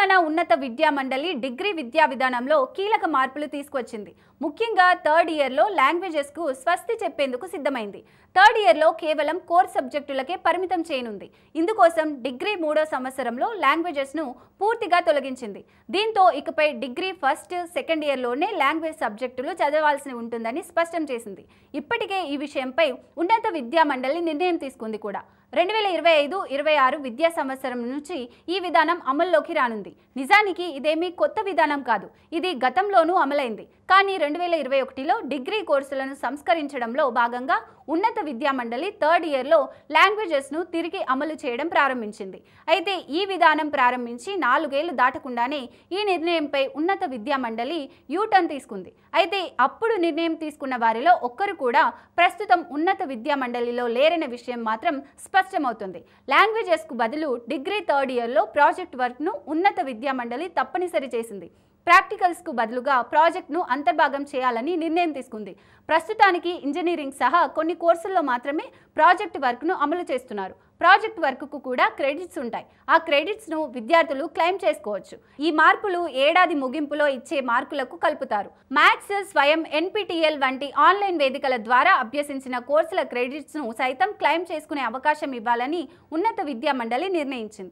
తెలంగాణ ఉన్నత విద్యా మండలి డిగ్రీ విద్యా విధానంలో కీలక మార్పులు తీసుకొచ్చింది. ముఖ్యంగా థర్డ్ ఇయర్లో లాంగ్వేజెస్కు స్వస్తి చెప్పేందుకు సిద్ధమైంది. థర్డ్ ఇయర్లో కేవలం కోర్ సబ్జెక్టులకే పరిమితం చేయనుంది. ఇందుకోసం డిగ్రీ 3వ సంవత్సరంలో లాంగ్వేజెస్ను పూర్తిగా తొలగించింది. దీంతో ఇకపై డిగ్రీ ఫస్ట్, సెకండ్ ఇయర్లోనే లాంగ్వేజ్ సబ్జెక్టులు చదవాల్సి ఉంటుందని స్పష్టం చేసింది. ఇప్పటికే ఈ విషయంపై ఉన్నత విద్యా మండలి నిర్ణయం తీసుకుంది కూడా. 2025-26 విద్యా సంవత్సరం నుంచి ఈ విధానం అమల్లోకి రానుంది. నిజానికి ఇదేమీ కొత్త విధానం కాదు. ఇది గతంలోనూ అమలైంది. కానీ 2021లో డిగ్రీ కోర్సులను సంస్కరించడంలో భాగంగా ఉన్నత విద్యా మండలి థర్డ్ ఇయర్లో లాంగ్వేజెస్ను తిరిగి అమలు చేయడం ప్రారంభించింది. అయితే ఈ విధానం ప్రారంభించి 4 ఏళ్లు దాటకుండానే ఈ నిర్ణయంపై ఉన్నత విద్యా మండలి యూటర్న్ తీసుకుంది. అయితే అప్పుడు నిర్ణయం తీసుకున్న వారిలో ఒక్కరు కూడా ప్రస్తుతం ఉన్నత విద్యా మండలిలో లేరనే విషయం మాత్రం స్పష్టమవుతుంది. లాంగ్వేజెస్కు బదులు డిగ్రీ థర్డ్ ఇయర్లో ప్రాజెక్ట్ వర్క్ను ఉన్నత విద్యా మండలి తప్పనిసరి చేసింది. ప్రాక్టికల్స్కు బదులుగా ప్రాజెక్ట్ను అంతర్భాగం చేయాలని నిర్ణయం తీసుకుంది. ప్రస్తుతానికి ఇంజనీరింగ్ సహా కొన్ని కోర్సుల్లో మాత్రమే ప్రాజెక్ట్ వర్క్ను అమలు చేస్తున్నారు. ప్రాజెక్ట్ వర్క్కు కూడా క్రెడిట్స్ ఉంటాయి. ఆ క్రెడిట్స్ను విద్యార్థులు క్లెయిమ్ చేసుకోవచ్చు. ఈ మార్పులు ఏడాది ముగింపులో ఇచ్చే మార్కులకు కలుపుతారు. మ్యాథ్స్, స్వయం, NPTEL వంటి ఆన్లైన్ వేదికల ద్వారా అభ్యసించిన కోర్సుల క్రెడిట్స్ను సైతం క్లెయిమ్ చేసుకునే అవకాశం ఇవ్వాలని ఉన్నత విద్యా మండలి నిర్ణయించింది.